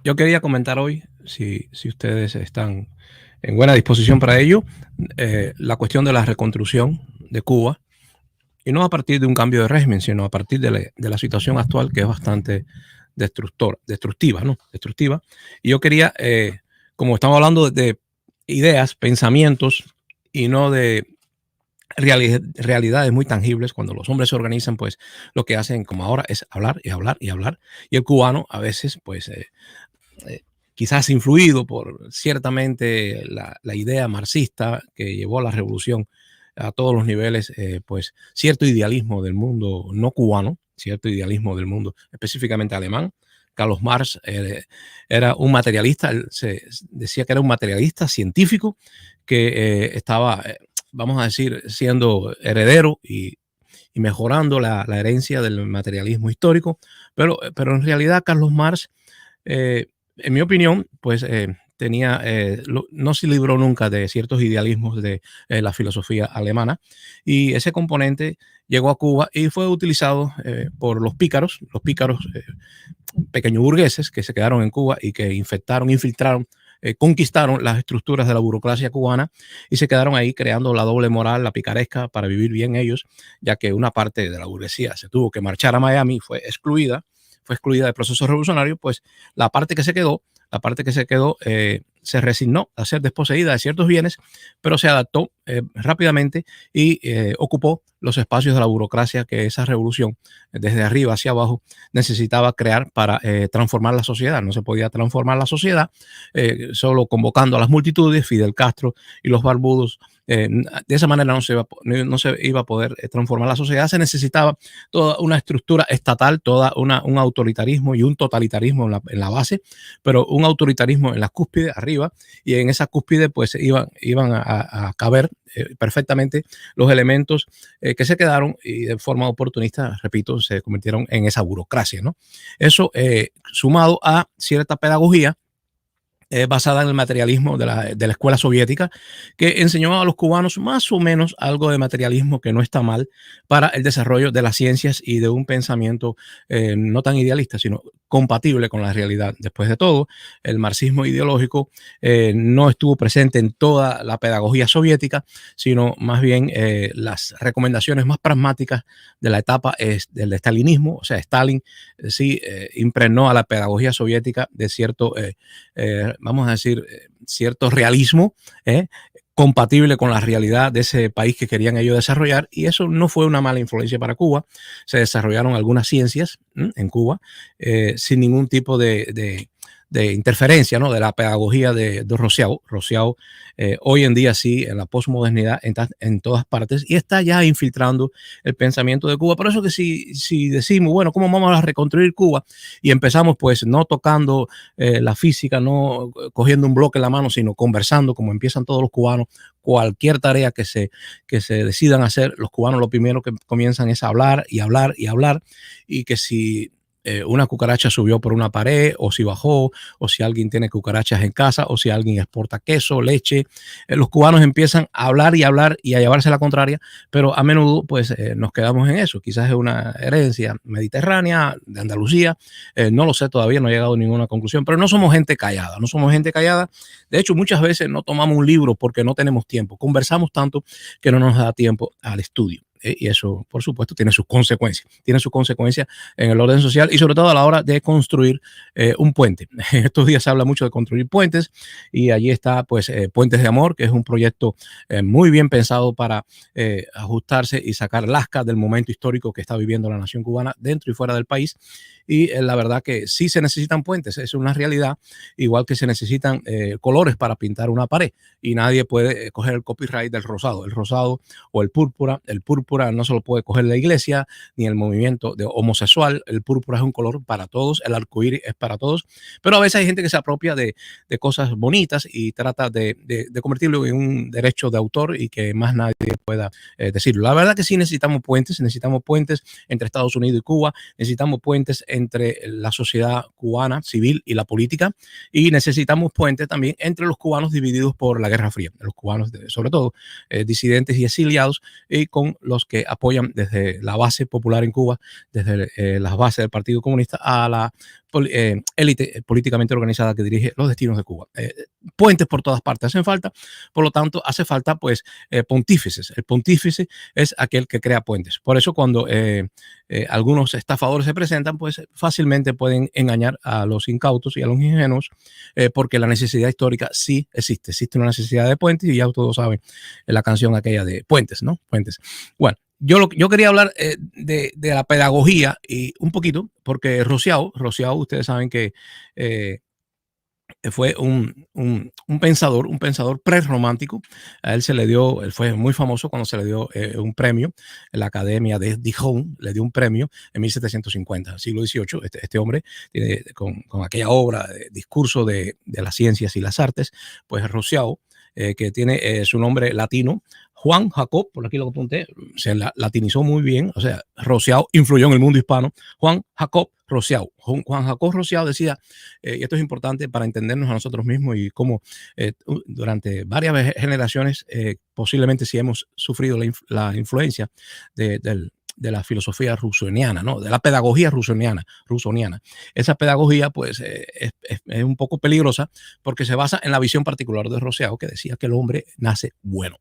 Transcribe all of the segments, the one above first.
Yo quería comentar hoy, si ustedes están en buena disposición para ello, la cuestión de la reconstrucción de Cuba, y no a partir de un cambio de régimen, sino a partir de la situación actual, que es bastante destructiva, ¿no? Destructiva. Y yo quería, como estamos hablando de ideas, pensamientos, y no de realidades muy tangibles. Cuando los hombres se organizan, pues lo que hacen como ahora es hablar y hablar y hablar. Y el cubano a veces, pues, eh, quizás influido por ciertamente la idea marxista que llevó a la revolución a todos los niveles, pues cierto idealismo del mundo no cubano, cierto idealismo del mundo específicamente alemán. Carlos Marx era un materialista, él se decía que era un materialista científico que estaba, vamos a decir, siendo heredero y mejorando la herencia del materialismo histórico, pero en realidad Carlos Marx, en mi opinión, pues no se libró nunca de ciertos idealismos de la filosofía alemana, y ese componente llegó a Cuba y fue utilizado por los pícaros pequeños burgueses que se quedaron en Cuba y que infiltraron, conquistaron las estructuras de la burocracia cubana y se quedaron ahí creando la doble moral, la picaresca para vivir bien ellos, ya que una parte de la burguesía se tuvo que marchar a Miami, fue excluida del proceso revolucionario. Pues la parte que se quedó se resignó a ser desposeída de ciertos bienes, pero se adaptó rápidamente y ocupó los espacios de la burocracia que esa revolución, desde arriba hacia abajo, necesitaba crear para transformar la sociedad. No se podía transformar la sociedad solo convocando a las multitudes. Fidel Castro y los barbudos, de esa manera no se iba a poder transformar la sociedad. Se necesitaba toda una estructura estatal, un autoritarismo y un totalitarismo en la base, pero un autoritarismo en la cúspide, arriba, y en esa cúspide pues iban a caber perfectamente los elementos que se quedaron y de forma oportunista, repito, se convirtieron en esa burocracia, ¿no? Eso sumado a cierta pedagogía basada en el materialismo de la escuela soviética, que enseñó a los cubanos más o menos algo de materialismo, que no está mal, para el desarrollo de las ciencias y de un pensamiento no tan idealista, sino compatible con la realidad. Después de todo, el marxismo ideológico no estuvo presente en toda la pedagogía soviética, sino más bien las recomendaciones más pragmáticas de la etapa del estalinismo. O sea, Stalin sí impregnó a la pedagogía soviética de cierto vamos a decir, cierto realismo compatible con la realidad de ese país que querían ellos desarrollar, y eso no fue una mala influencia para Cuba. Se desarrollaron algunas ciencias en Cuba sin ningún tipo de interferencia, ¿no?, de la pedagogía de Rousseau. Rousseau hoy en día sí, en la posmodernidad, en todas partes, y está ya infiltrando el pensamiento de Cuba. Por eso que si decimos, bueno, ¿cómo vamos a reconstruir Cuba? Y empezamos pues no tocando la física, no cogiendo un bloque en la mano, sino conversando, como empiezan todos los cubanos. Cualquier tarea que se decidan hacer, los cubanos lo primero que comienzan es a hablar y hablar y hablar, y que si una cucaracha subió por una pared, o si bajó, o si alguien tiene cucarachas en casa, o si alguien exporta queso, leche. Los cubanos empiezan a hablar y a llevarse la contraria, pero a menudo pues nos quedamos en eso. Quizás es una herencia mediterránea, de Andalucía, no lo sé, todavía no he llegado a ninguna conclusión, pero no somos gente callada, no somos gente callada. De hecho, muchas veces no tomamos un libro porque no tenemos tiempo. Conversamos tanto que no nos da tiempo al estudio. Y eso, por supuesto, tiene sus consecuencias en el orden social, y sobre todo a la hora de construir un puente. Estos días se habla mucho de construir puentes, y allí está pues Puentes de Amor, que es un proyecto muy bien pensado para ajustarse y sacar lasca del momento histórico que está viviendo la nación cubana dentro y fuera del país. Y la verdad que sí se necesitan puentes, es una realidad, igual que se necesitan colores para pintar una pared, y nadie puede coger el copyright del rosado. El rosado o el púrpura no se lo puede coger la iglesia ni el movimiento de homosexual. El púrpura es un color para todos, el arcoíris es para todos, pero a veces hay gente que se apropia de cosas bonitas y trata de convertirlo en un derecho de autor y que más nadie pueda decirlo. La verdad que sí necesitamos puentes entre Estados Unidos y Cuba, necesitamos puentes entre la sociedad cubana civil y la política, y necesitamos puentes también entre los cubanos divididos por la Guerra Fría, los cubanos sobre todo disidentes y exiliados, y con los que apoyan desde la base popular en Cuba, desde las bases del Partido Comunista a la élite políticamente organizada que dirige los destinos de Cuba. Puentes por todas partes hacen falta, por lo tanto hace falta pues pontífices. El pontífice es aquel que crea puentes. Por eso cuando algunos estafadores se presentan, pues fácilmente pueden engañar a los incautos y a los ingenuos, porque la necesidad histórica sí existe. Existe una necesidad de puentes y ya todos saben la canción aquella de Puentes, ¿no? Puentes. Bueno, yo quería hablar de la pedagogía y un poquito, porque Rousseau, ustedes saben que fue un pensador prerromántico. A él él fue muy famoso cuando se le dio un premio. La Academia de Dijon le dio un premio en 1750, siglo XVIII. Este hombre, con aquella obra, Discurso de las Ciencias y las Artes, pues Rousseau, que tiene su nombre latino, Juan Jacob, por aquí lo apunté, se latinizó muy bien, o sea, Rousseau influyó en el mundo hispano. Juan Jacob Rousseau. Juan Jacob Rousseau decía, y esto es importante para entendernos a nosotros mismos y cómo durante varias generaciones, posiblemente si hemos sufrido la influencia de la filosofía rusoniana, ¿no? De la pedagogía rusoniana. Esa pedagogía, pues, es un poco peligrosa porque se basa en la visión particular de Rousseau, que decía que el hombre nace bueno.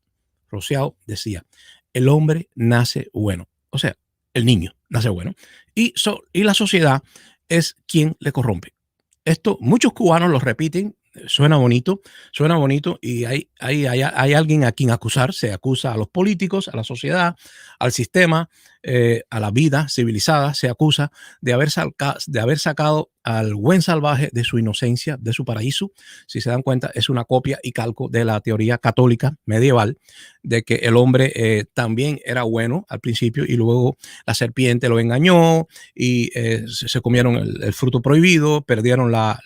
Rousseau decía, el hombre nace bueno, o sea, el niño nace bueno, y la sociedad es quien le corrompe. Esto muchos cubanos lo repiten, suena bonito y hay alguien a quien acusar. Se acusa a los políticos, a la sociedad, al sistema, a la vida civilizada. Se acusa de haber sacado al buen salvaje de su inocencia, de su paraíso. Si se dan cuenta, es una copia y calco de la teoría católica medieval de que el hombre también era bueno al principio y luego la serpiente lo engañó y se comieron el fruto prohibido, perdieron la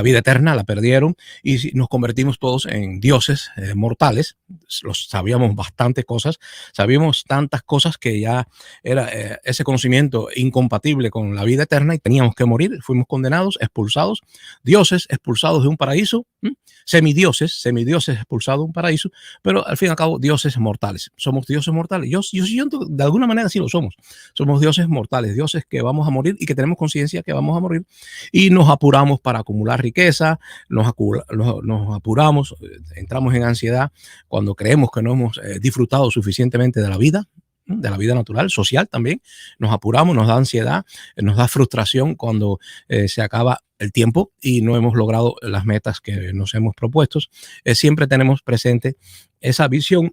vida eterna, la perdieron y nos convertimos todos en dioses mortales. Sabíamos bastantes cosas, sabíamos tantas cosas que ya era ese conocimiento incompatible con la vida eterna y teníamos que morir. Fuimos condenados, expulsados, dioses expulsados de un paraíso, semidioses expulsados de un paraíso, pero al fin y al cabo dioses mortales. Somos dioses mortales. Yo siento de alguna manera sí lo somos. Somos dioses mortales, dioses que vamos a morir y que tenemos conciencia que vamos a morir y nos apuramos para acumular riqueza, nos apuramos, entramos en ansiedad cuando creemos que no hemos disfrutado suficientemente de la vida natural, social también. Nos apuramos, nos da ansiedad, nos da frustración cuando se acaba el tiempo y no hemos logrado las metas que nos hemos propuesto. Siempre tenemos presente esa visión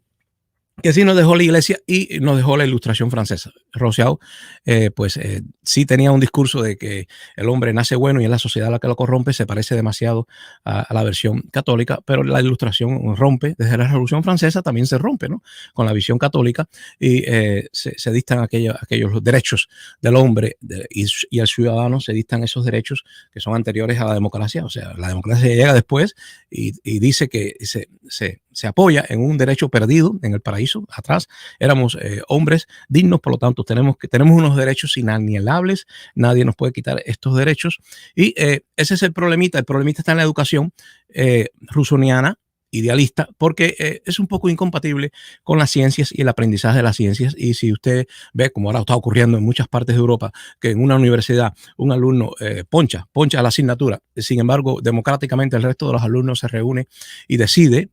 que sí nos dejó la iglesia y nos dejó la ilustración francesa. Rousseau, sí tenía un discurso de que el hombre nace bueno y es la sociedad la que lo corrompe. Se parece demasiado a la versión católica, pero la ilustración rompe. Desde la Revolución Francesa también se rompe, ¿no? Con la visión católica y se dictan aquellos derechos del hombre y al ciudadano, se dictan esos derechos que son anteriores a la democracia. O sea, la democracia llega después y dice que se apoya en un derecho perdido en el paraíso. Atrás éramos hombres dignos, por lo tanto tenemos unos derechos inalienables, nadie nos puede quitar estos derechos y ese es el problemita está en la educación rusoniana, idealista, porque es un poco incompatible con las ciencias y el aprendizaje de las ciencias. Y si usted ve, como ahora está ocurriendo en muchas partes de Europa, que en una universidad un alumno poncha la asignatura, sin embargo, democráticamente el resto de los alumnos se reúne y decide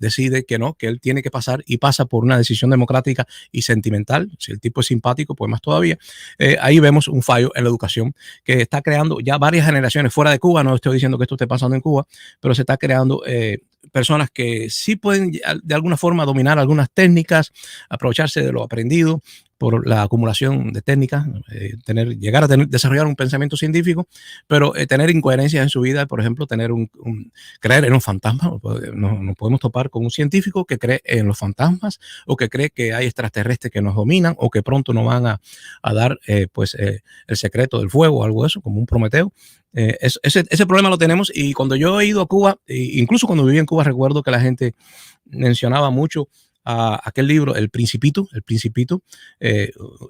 que no, que él tiene que pasar y pasa por una decisión democrática y sentimental. Si el tipo es simpático, pues más todavía. Ahí vemos un fallo en la educación que está creando ya varias generaciones fuera de Cuba. No estoy diciendo que esto esté pasando en Cuba, pero se está creando personas que sí pueden de alguna forma dominar algunas técnicas, aprovecharse de lo aprendido por la acumulación de técnicas, llegar a desarrollar un pensamiento científico, pero tener incoherencias en su vida, por ejemplo, creer en los fantasmas. Nos podemos topar con un científico que cree en los fantasmas o que cree que hay extraterrestres que nos dominan o que pronto nos van a dar el secreto del fuego o algo de eso, como un Prometeo. Ese problema lo tenemos y cuando yo he ido a Cuba, incluso cuando viví en Cuba, recuerdo que la gente mencionaba mucho a aquel libro, El Principito,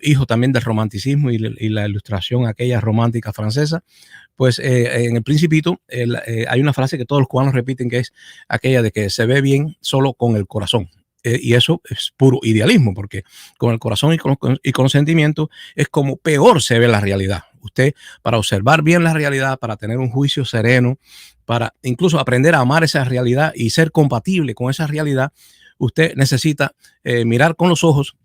hijo también del romanticismo y la ilustración aquella romántica francesa. Pues en El Principito hay una frase que todos los cubanos repiten, que es aquella de que se ve bien solo con el corazón. y eso es puro idealismo, porque con el corazón y con los sentimientos es como peor se ve la realidad. Usted, para observar bien la realidad, para tener un juicio sereno, para incluso aprender a amar esa realidad y ser compatible con esa realidad, usted necesita mirar con los ojos,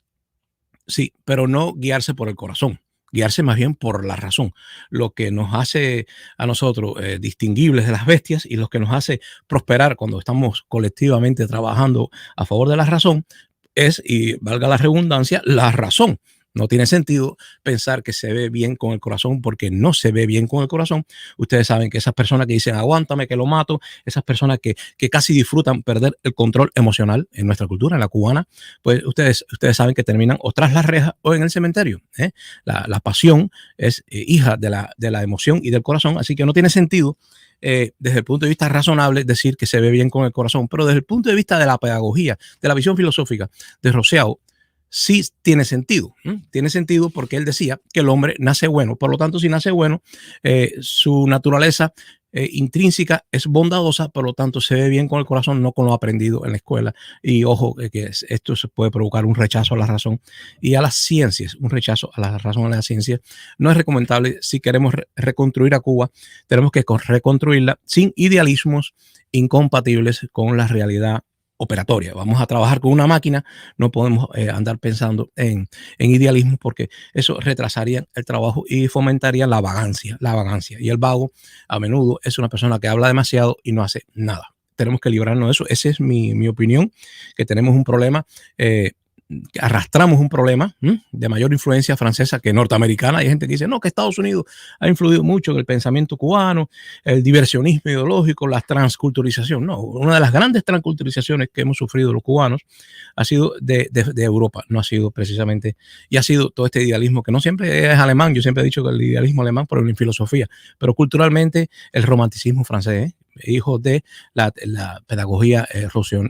sí, pero no guiarse por el corazón, guiarse más bien por la razón, lo que nos hace a nosotros distinguibles de las bestias y lo que nos hace prosperar cuando estamos colectivamente trabajando a favor de la razón es, y valga la redundancia, la razón. No tiene sentido pensar que se ve bien con el corazón porque no se ve bien con el corazón. Ustedes saben que esas personas que dicen aguántame que lo mato, esas personas que casi disfrutan perder el control emocional en nuestra cultura, en la cubana, pues ustedes saben que terminan o tras las rejas o en el cementerio. La pasión es hija de la emoción y del corazón, así que no tiene sentido desde el punto de vista razonable decir que se ve bien con el corazón, pero desde el punto de vista de la pedagogía, de la visión filosófica de Rousseau, sí tiene sentido. Tiene sentido porque él decía que el hombre nace bueno. Por lo tanto, si nace bueno, su naturaleza intrínseca es bondadosa, por lo tanto se ve bien con el corazón, no con lo aprendido en la escuela. Y ojo, que esto se puede provocar un rechazo a la razón y a las ciencias, un rechazo a la razón y a la ciencia. No es recomendable. Si queremos reconstruir a Cuba, tenemos que reconstruirla sin idealismos incompatibles con la realidad operatoria. Vamos a trabajar con una máquina, no podemos andar pensando en idealismo porque eso retrasaría el trabajo y fomentaría la vagancia. Y el vago a menudo es una persona que habla demasiado y no hace nada. Tenemos que librarnos de eso. Esa es mi opinión, que tenemos un problema, arrastramos un problema de mayor influencia francesa que norteamericana. Hay gente que dice, no, que Estados Unidos ha influido mucho en el pensamiento cubano, el diversionismo ideológico, la transculturización. No, una de las grandes transculturizaciones que hemos sufrido los cubanos ha sido de Europa, no ha sido precisamente, y ha sido todo este idealismo que no siempre es alemán. Yo siempre he dicho que el idealismo alemán, pero en filosofía, pero culturalmente el romanticismo francés, hijo de la pedagogía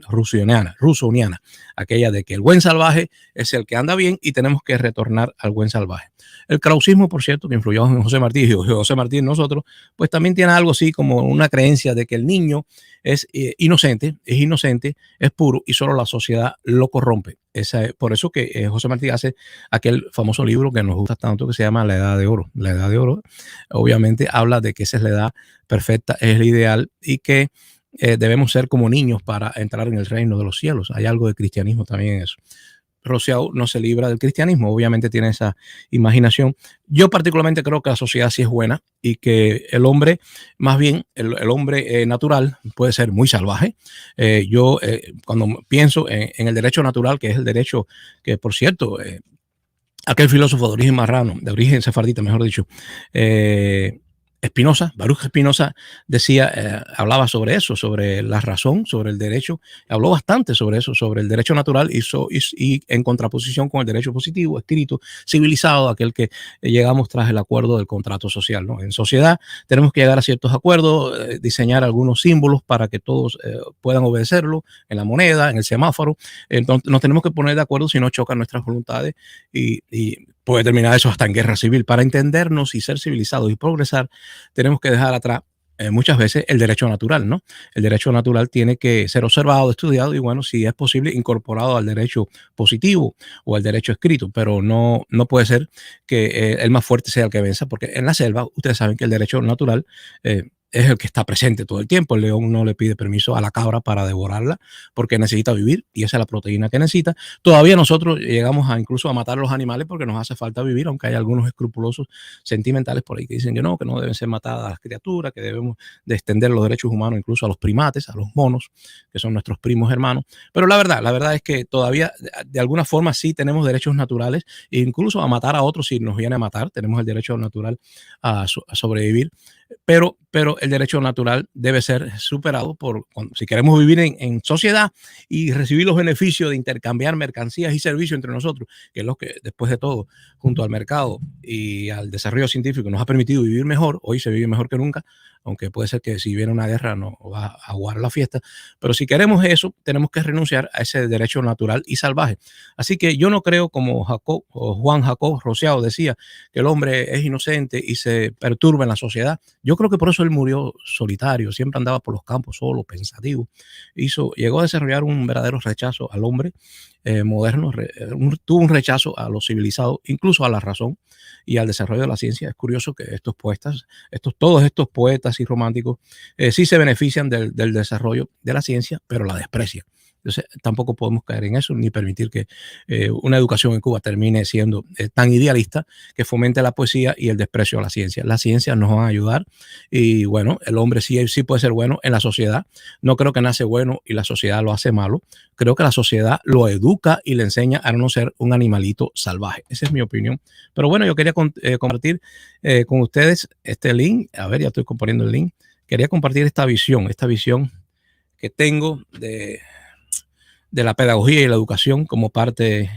rusoniana, aquella de que el buen salvaje es el que anda bien y tenemos que retornar al buen salvaje. El krausismo, por cierto, que influyó en José Martí y José Martí en nosotros, pues también tiene algo así como una creencia de que el niño es inocente, es puro y solo la sociedad lo corrompe. Por eso que José Martí hace aquel famoso libro que nos gusta tanto que se llama La Edad de Oro. La Edad de Oro obviamente habla de que esa es la edad perfecta, es el ideal y que debemos ser como niños para entrar en el reino de los cielos. Hay algo de cristianismo también en eso. Rousseau no se libra del cristianismo, obviamente tiene esa imaginación. Yo particularmente creo que la sociedad sí es buena y que el hombre, más bien el hombre natural, puede ser muy salvaje. Yo cuando pienso en el derecho natural, que es el derecho que, por cierto, aquel filósofo de origen marrano, de origen sefardita, mejor dicho, Spinoza, Baruch Spinoza decía, hablaba sobre eso, sobre la razón, sobre el derecho, habló bastante sobre eso, sobre el derecho natural y en contraposición con el derecho positivo, escrito, civilizado, aquel que llegamos tras el acuerdo del contrato social, ¿no? En sociedad tenemos que llegar a ciertos acuerdos, diseñar algunos símbolos para que todos puedan obedecerlo, en la moneda, en el semáforo. Entonces nos tenemos que poner de acuerdo si no chocan nuestras voluntades y puede terminar eso hasta en guerra civil. Para entendernos y ser civilizados y progresar, tenemos que dejar atrás muchas veces el derecho natural, ¿no? El derecho natural tiene que ser observado, estudiado y, bueno, si es posible, incorporado al derecho positivo o al derecho escrito, pero no puede ser que el más fuerte sea el que venza, porque en la selva ustedes saben que el derecho natural es el que está presente todo el tiempo. El león no le pide permiso a la cabra para devorarla porque necesita vivir y esa es la proteína que necesita. Todavía nosotros llegamos incluso a matar a los animales porque nos hace falta vivir, aunque hay algunos escrupulosos sentimentales por ahí que dicen que no deben ser matadas las criaturas, que debemos de extender los derechos humanos incluso a los primates, a los monos, que son nuestros primos hermanos. Pero la verdad es que todavía de alguna forma sí tenemos derechos naturales, e incluso a matar a otros si nos viene a matar, tenemos el derecho natural a sobrevivir. Pero el derecho natural debe ser superado si queremos vivir en sociedad y recibir los beneficios de intercambiar mercancías y servicios entre nosotros, que es lo que después de todo, junto al mercado y al desarrollo científico, nos ha permitido vivir mejor. Hoy se vive mejor que nunca, aunque puede ser que si viene una guerra no va a aguar la fiesta, pero si queremos eso, tenemos que renunciar a ese derecho natural y salvaje. Así que yo no creo, como Jacob, o Juan Jacob Rociado decía, que el hombre es inocente y se perturba en la sociedad. Yo creo que por eso él murió solitario, siempre andaba por los campos solo, pensativo. Llegó a desarrollar un verdadero rechazo al hombre moderno, tuvo un rechazo a lo civilizado, incluso a la razón y al desarrollo de la ciencia. Es curioso que todos estos poetas y románticos sí se benefician del desarrollo de la ciencia, pero la desprecian. Entonces, tampoco podemos caer en eso ni permitir que una educación en Cuba termine siendo tan idealista que fomente la poesía y el desprecio a la ciencia. La ciencia nos va a ayudar y bueno, el hombre sí puede ser bueno en la sociedad. No creo que nace bueno y la sociedad lo hace malo. Creo que la sociedad lo educa y le enseña a no ser un animalito salvaje. Esa es mi opinión. Pero bueno, yo quería compartir con ustedes este link. A ver, ya estoy componiendo el link. Quería compartir esta visión que tengo de la pedagogía y la educación como parte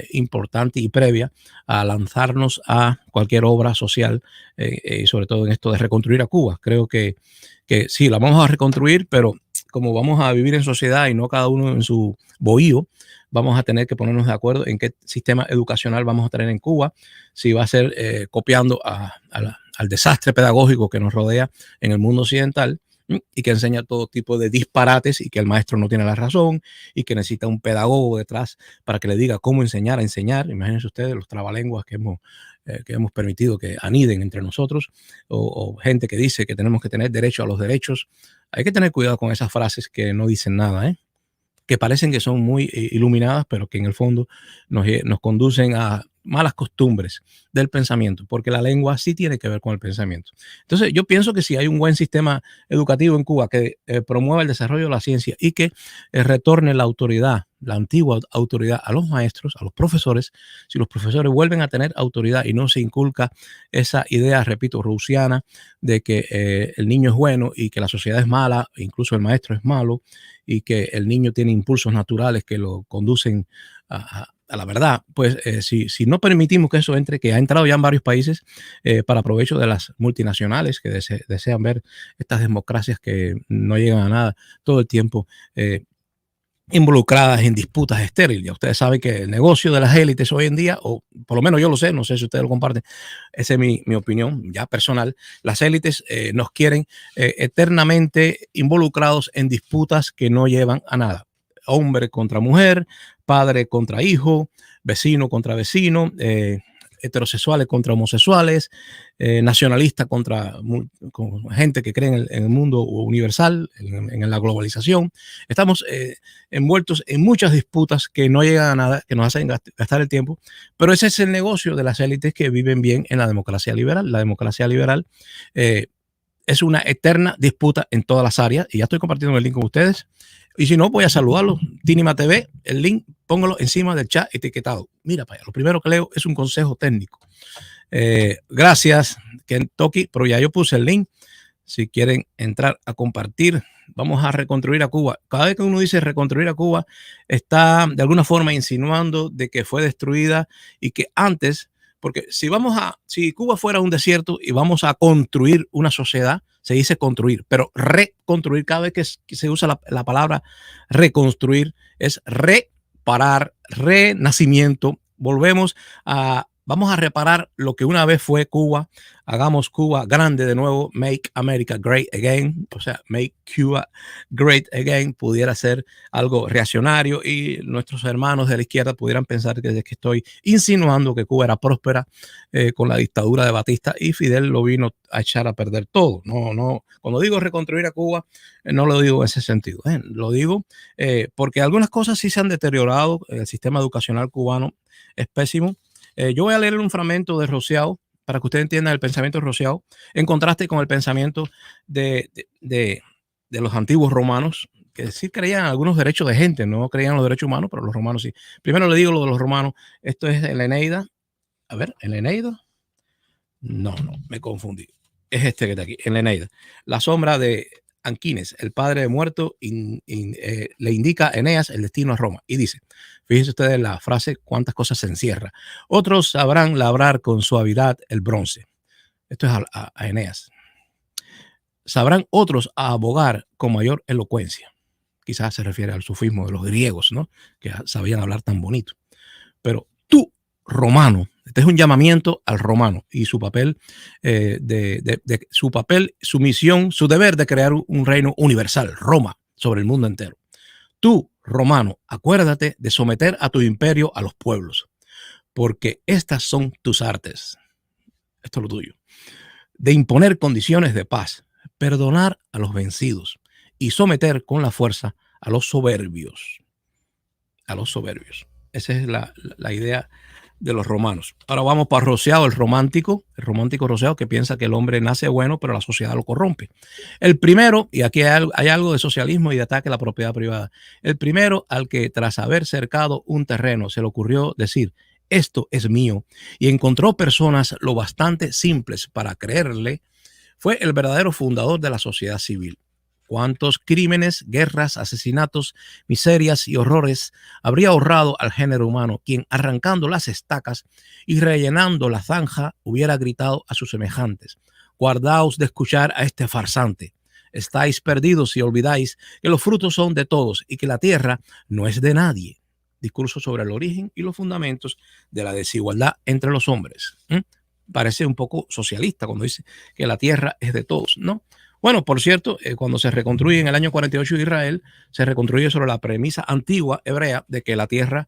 importante y previa a lanzarnos a cualquier obra social y sobre todo en esto de reconstruir a Cuba. Creo que sí, la vamos a reconstruir, pero como vamos a vivir en sociedad y no cada uno en su bohío, vamos a tener que ponernos de acuerdo en qué sistema educacional vamos a tener en Cuba, si va a ser copiando al desastre pedagógico que nos rodea en el mundo occidental, y que enseña todo tipo de disparates y que el maestro no tiene la razón y que necesita un pedagogo detrás para que le diga cómo enseñar a enseñar. Imagínense ustedes los trabalenguas que hemos permitido que aniden entre nosotros o gente que dice que tenemos que tener derecho a los derechos. Hay que tener cuidado con esas frases que no dicen nada, que parecen que son muy iluminadas, pero que en el fondo nos conducen a malas costumbres del pensamiento, porque la lengua sí tiene que ver con el pensamiento. Entonces, yo pienso que si hay un buen sistema educativo en Cuba que promueva el desarrollo de la ciencia y que retorne la autoridad, la antigua autoridad a los maestros, a los profesores, si los profesores vuelven a tener autoridad y no se inculca esa idea, repito, rusiana, de que el niño es bueno y que la sociedad es mala, incluso el maestro es malo, y que el niño tiene impulsos naturales que lo conducen a la verdad, pues si no permitimos que eso entre, que ha entrado ya en varios países para provecho de las multinacionales que desean ver estas democracias que no llegan a nada todo el tiempo involucradas en disputas estériles. Ya ustedes saben que el negocio de las élites hoy en día, o por lo menos yo lo sé, no sé si ustedes lo comparten, esa es mi opinión ya personal, las élites nos quieren eternamente involucrados en disputas que no llevan a nada. Hombre contra mujer, padre contra hijo, vecino contra vecino, heterosexuales contra homosexuales, nacionalistas con gente que cree en el mundo universal, en la globalización. Estamos envueltos en muchas disputas que no llegan a nada, que nos hacen gastar el tiempo, pero ese es el negocio de las élites que viven bien en la democracia liberal. La democracia liberal es una eterna disputa en todas las áreas, y ya estoy compartiendo el link con ustedes. Y si no, voy a saludarlos. Tinima TV, el link, póngalo encima del chat etiquetado. Mira para allá, lo primero que leo es un consejo técnico. Gracias, Kentucky, pero ya yo puse el link. Si quieren entrar a compartir, vamos a reconstruir a Cuba. Cada vez que uno dice reconstruir a Cuba, está de alguna forma insinuando de que fue destruida y que antes, porque si Cuba fuera un desierto y vamos a construir una sociedad, se dice construir, pero reconstruir, cada vez que se usa la palabra reconstruir, es reparar, renacimiento. Vamos a reparar lo que una vez fue Cuba. Hagamos Cuba grande de nuevo. Make America great again. O sea, make Cuba great again. Pudiera ser algo reaccionario y nuestros hermanos de la izquierda pudieran pensar que estoy insinuando que Cuba era próspera con la dictadura de Batista y Fidel lo vino a echar a perder todo. No. Cuando digo reconstruir a Cuba, no lo digo en ese sentido. Lo digo porque algunas cosas sí se han deteriorado. El sistema educacional cubano es pésimo. Yo voy a leer un fragmento de Rociado para que ustedes entiendan el pensamiento de Rociado en contraste con el pensamiento de los antiguos romanos, que sí creían en algunos derechos de gente, no creían en los derechos humanos, pero los romanos sí. Primero le digo lo de los romanos. Esto es en la Eneida. A ver, ¿en la Eneida? No, me confundí. Es este que está aquí, en la Eneida. La sombra de Anquines, el padre de muerto, le indica a Eneas el destino a Roma. Y dice, fíjense ustedes la frase, cuántas cosas se encierra. Otros sabrán labrar con suavidad el bronce. Esto es a Eneas. sabrán otros a abogar con mayor elocuencia. Quizás se refiere al sufismo de los griegos, ¿no? Que sabían hablar tan bonito. Pero tú, romano, este es un llamamiento al romano y su papel, su papel, su misión, su deber de crear un reino universal, Roma, sobre el mundo entero. Tú, romano, acuérdate de someter a tu imperio a los pueblos, porque estas son tus artes. Esto es lo tuyo. De imponer condiciones de paz, perdonar a los vencidos y someter con la fuerza a los soberbios. A los soberbios. Esa es la idea de los romanos. Ahora vamos para Rousseau, el romántico Rousseau, que piensa que el hombre nace bueno, pero la sociedad lo corrompe. El primero, y aquí hay algo de socialismo y de ataque a la propiedad privada, el primero al que tras haber cercado un terreno se le ocurrió decir, esto es mío, y encontró personas lo bastante simples para creerle, fue el verdadero fundador de la sociedad civil. ¿Cuántos crímenes, guerras, asesinatos, miserias y horrores habría ahorrado al género humano, quien arrancando las estacas y rellenando la zanja hubiera gritado a sus semejantes? Guardaos de escuchar a este farsante. Estáis perdidos si olvidáis que los frutos son de todos y que la tierra no es de nadie. Discurso sobre el origen y los fundamentos de la desigualdad entre los hombres. Parece un poco socialista cuando dice que la tierra es de todos, ¿no? Bueno, por cierto, cuando se reconstruye en el año 48 de Israel, se reconstruye sobre la premisa antigua hebrea de que la tierra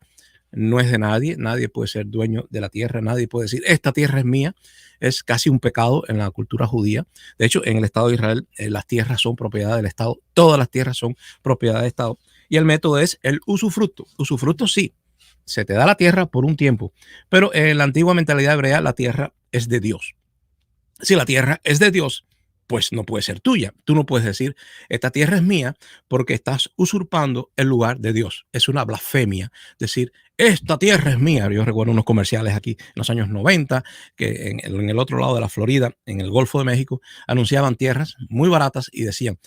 no es de nadie, nadie puede ser dueño de la tierra, nadie puede decir, esta tierra es mía. Es casi un pecado en la cultura judía. De hecho, en el Estado de Israel, las tierras son propiedad del Estado, todas las tierras son propiedad del Estado. Y el método es el usufructo. Usufructo sí, se te da la tierra por un tiempo, pero en la antigua mentalidad hebrea la tierra es de Dios. Si la tierra es de Dios, pues no puede ser tuya. Tú no puedes decir, esta tierra es mía, porque estás usurpando el lugar de Dios. Es una blasfemia decir, esta tierra es mía. Yo recuerdo unos comerciales aquí en los años 90, que en el otro lado de la Florida, en el Golfo de México, anunciaban tierras muy baratas y decían,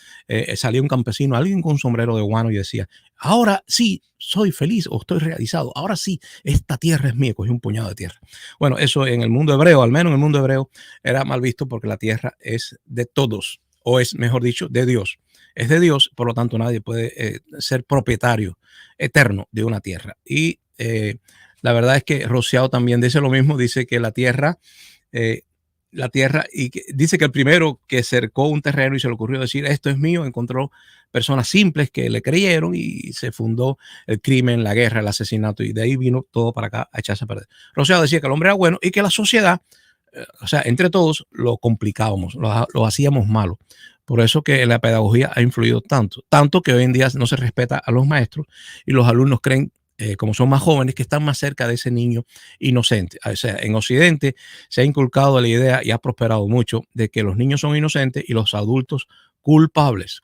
salía un campesino, alguien con un sombrero de guano y decía, ahora sí, soy feliz o estoy realizado. Ahora sí, esta tierra es mía. Cogí un puñado de tierra. Bueno, eso en el mundo hebreo, al menos en el mundo hebreo, era mal visto porque la tierra es de todos, o es, mejor dicho, de Dios. Es de Dios, por lo tanto nadie puede ser propietario eterno de una tierra. Y la verdad es que Rousseau también dice lo mismo, dice que la tierra, y dice que el primero que cercó un terreno y se le ocurrió decir, esto es mío, encontró personas simples que le creyeron y se fundó el crimen, la guerra, el asesinato, y de ahí vino todo para acá a echarse a perder. Rousseau decía que el hombre era bueno y que la sociedad, o sea, entre todos lo complicábamos, lo hacíamos malo. Por eso que la pedagogía ha influido tanto que hoy en día no se respeta a los maestros y los alumnos creen, como son más jóvenes, que están más cerca de ese niño inocente. O sea, en Occidente se ha inculcado la idea y ha prosperado mucho de que los niños son inocentes y los adultos culpables.